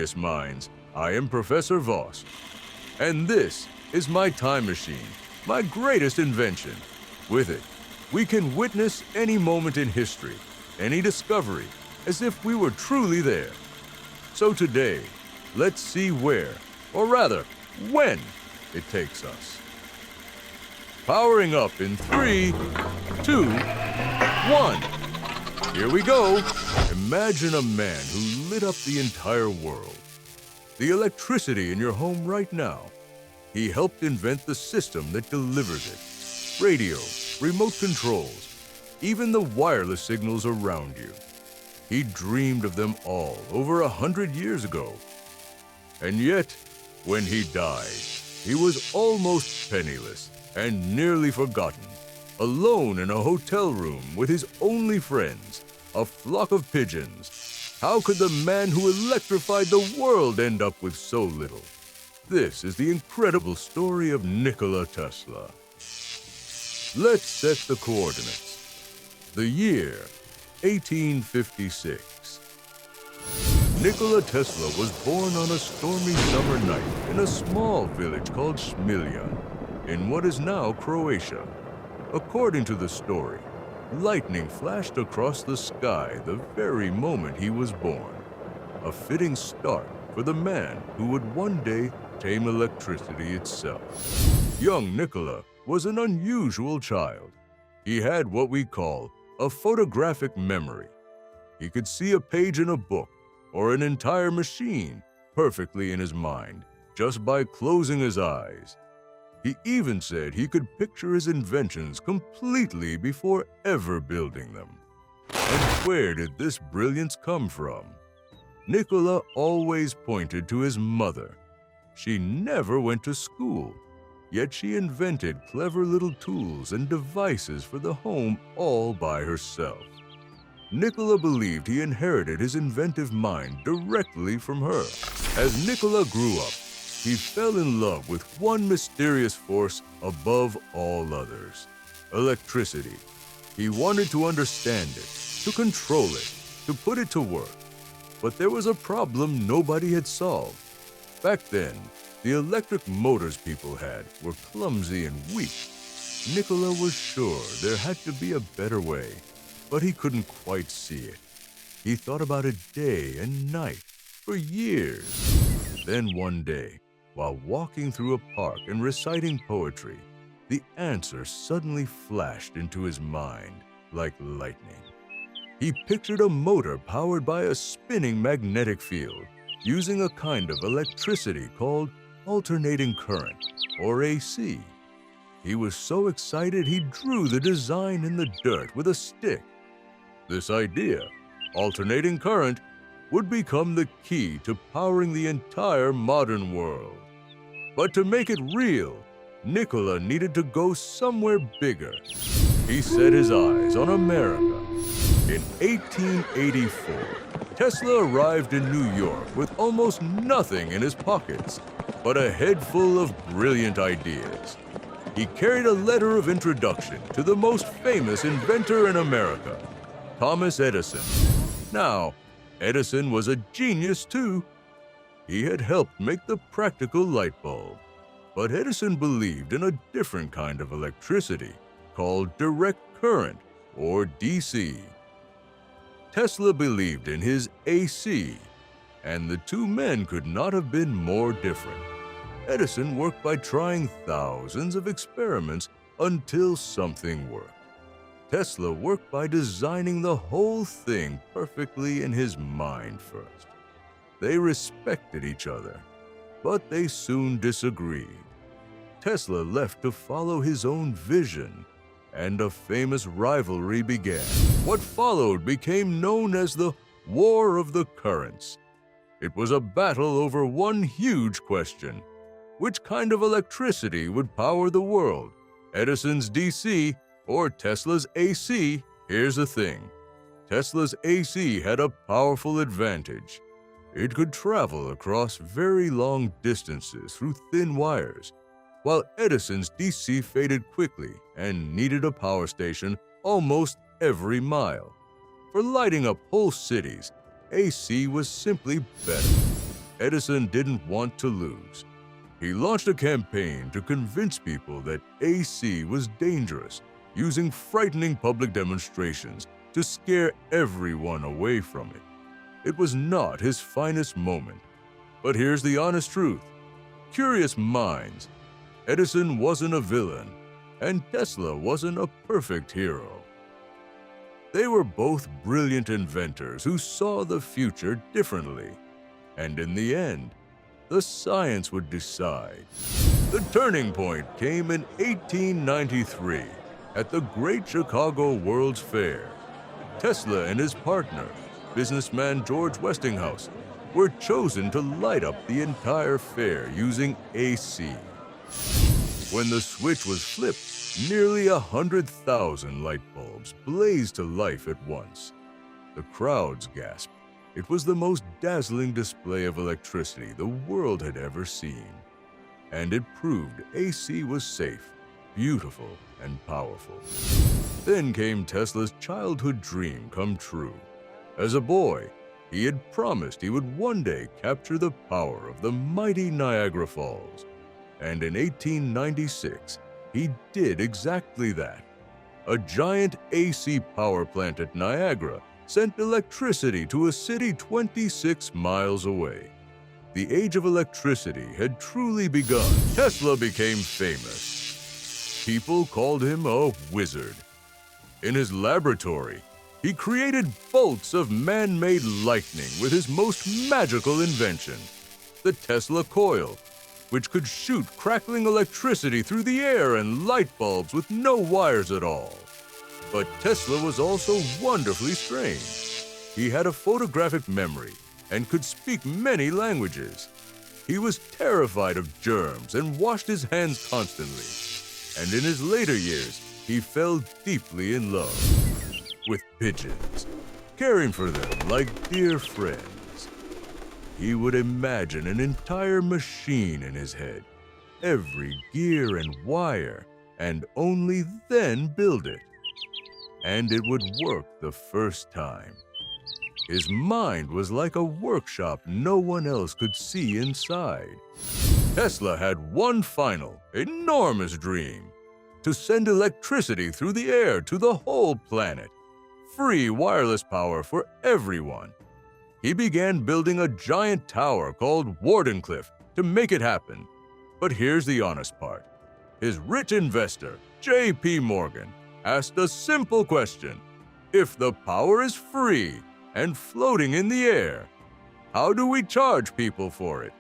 mysterious minds. I am Professor Voss, and this is my time machine, my greatest invention. With it, we can witness any moment in history, any discovery, as if we were truly there. So today, let's see where, or rather, when it takes us. Powering up in 3, 2, 1. Here we go. Imagine a man who lit up the entire world. The electricity in your home right now. He helped invent the system that delivers it. Radio, remote controls, even the wireless signals around you. He dreamed of them all over 100 years ago. And yet, when he died, he was almost penniless and nearly forgotten, alone in a hotel room with his only friends, a flock of pigeons. How could the man who electrified the world end up with so little? This is the incredible story of Nikola Tesla. Let's set the coordinates. The year, 1856. Nikola Tesla was born on a stormy summer night in a small village called Smiljan, in what is now Croatia. According to the story, lightning flashed across the sky the very moment he was born. A fitting start for the man who would one day tame electricity itself. Young Nikola was an unusual child. He had what we call a photographic memory. He could see a page in a book or an entire machine perfectly in his mind just by closing his eyes. He even said he could picture his inventions completely before ever building them. And where did this brilliance come from? Nikola always pointed to his mother. She never went to school, yet she invented clever little tools and devices for the home all by herself. Nikola believed he inherited his inventive mind directly from her. As Nikola grew up, he fell in love with one mysterious force above all others: electricity. He wanted to understand it, to control it, to put it to work. But there was a problem nobody had solved. Back then, the electric motors people had were clumsy and weak. Nikola was sure there had to be a better way, but he couldn't quite see it. He thought about it day and night for years. Then one day, while walking through a park and reciting poetry, the answer suddenly flashed into his mind like lightning. He pictured a motor powered by a spinning magnetic field, using a kind of electricity called alternating current, or AC. He was so excited he drew the design in the dirt with a stick. This idea, alternating current, would become the key to powering the entire modern world. But to make it real, Nikola needed to go somewhere bigger. He set his eyes on America. In 1884, Tesla arrived in New York with almost nothing in his pockets, but a head full of brilliant ideas. He carried a letter of introduction to the most famous inventor in America, Thomas Edison. Now, Edison was a genius too. He had helped make the practical light bulb. But Edison believed in a different kind of electricity called direct current, or DC. Tesla believed in his AC, and the two men could not have been more different. Edison worked by trying thousands of experiments until something worked. Tesla worked by designing the whole thing perfectly in his mind first. They respected each other, but they soon disagreed. Tesla left to follow his own vision, and a famous rivalry began. What followed became known as the War of the Currents. It was a battle over one huge question: which kind of electricity would power the world, Edison's DC or Tesla's AC? Here's the thing: Tesla's AC had a powerful advantage. It could travel across very long distances through thin wires, while Edison's DC faded quickly and needed a power station almost every mile. For lighting up whole cities, AC was simply better. Edison didn't want to lose. He launched a campaign to convince people that AC was dangerous, using frightening public demonstrations to scare everyone away from it. It was not his finest moment. But here's the honest truth. Curious minds. Edison wasn't a villain, and Tesla wasn't a perfect hero. They were both brilliant inventors who saw the future differently. And in the end, the science would decide. The turning point came in 1893 at the Great Chicago World's Fair. Tesla and his partner, businessman George Westinghouse, were chosen to light up the entire fair using AC. When the switch was flipped, nearly 100,000 light bulbs blazed to life at once. The crowds gasped. It was the most dazzling display of electricity the world had ever seen. And it proved AC was safe, beautiful, and powerful. Then came Tesla's childhood dream come true. As a boy, he had promised he would one day capture the power of the mighty Niagara Falls. And in 1896, he did exactly that. A giant AC power plant at Niagara sent electricity to a city 26 miles away. The age of electricity had truly begun. Tesla became famous. People called him a wizard. In his laboratory, he created bolts of man-made lightning with his most magical invention, the Tesla coil, which could shoot crackling electricity through the air and light bulbs with no wires at all. But Tesla was also wonderfully strange. He had a photographic memory and could speak many languages. He was terrified of germs and washed his hands constantly. And in his later years, he fell deeply in love with pigeons, caring for them like dear friends. He would imagine an entire machine in his head, every gear and wire, and only then build it. And it would work the first time. His mind was like a workshop no one else could see inside. Tesla had one final, enormous dream: to send electricity through the air to the whole planet. Free wireless power for everyone. He began building a giant tower called Wardenclyffe to make it happen. But here's the honest part. His rich investor, J.P. Morgan, asked a simple question. If the power is free and floating in the air, how do we charge people for it?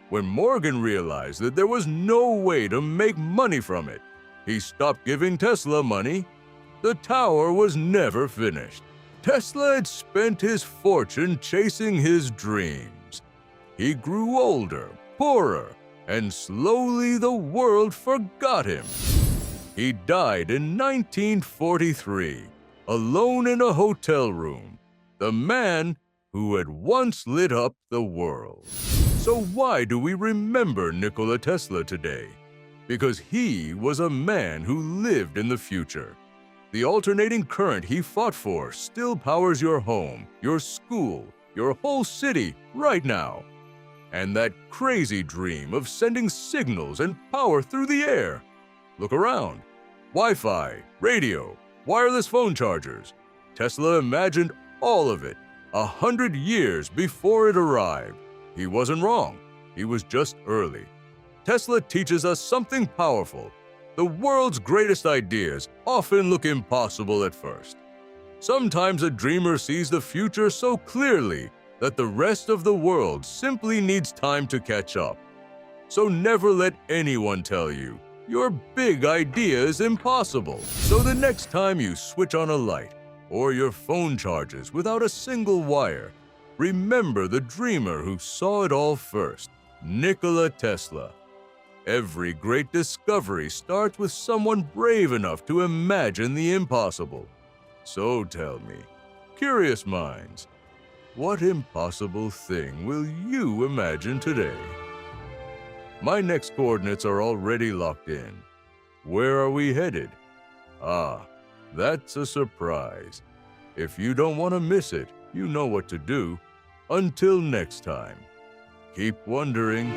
When Morgan realized that there was no way to make money from it, he stopped giving Tesla money. The tower was never finished. Tesla had spent his fortune chasing his dreams. He grew older, poorer, and slowly the world forgot him. He died in 1943, alone in a hotel room, the man who had once lit up the world. So why do we remember Nikola Tesla today? Because he was a man who lived in the future. The alternating current he fought for still powers your home, your school, your whole city right now. And that crazy dream of sending signals and power through the air. Look around. Wi-Fi, radio, wireless phone chargers. Tesla imagined all of it 100 years before it arrived. He wasn't wrong. He was just early. Tesla teaches us something powerful. The world's greatest ideas often look impossible at first. Sometimes a dreamer sees the future so clearly that the rest of the world simply needs time to catch up. So never let anyone tell you your big idea is impossible. So the next time you switch on a light or your phone charges without a single wire, remember the dreamer who saw it all first, Nikola Tesla. Every great discovery starts with someone brave enough to imagine the impossible. So tell me, curious minds, what impossible thing will you imagine today? My next coordinates are already locked in. Where are we headed? Ah, that's a surprise. If you don't want to miss it, you know what to do. Until next time, Keep wondering.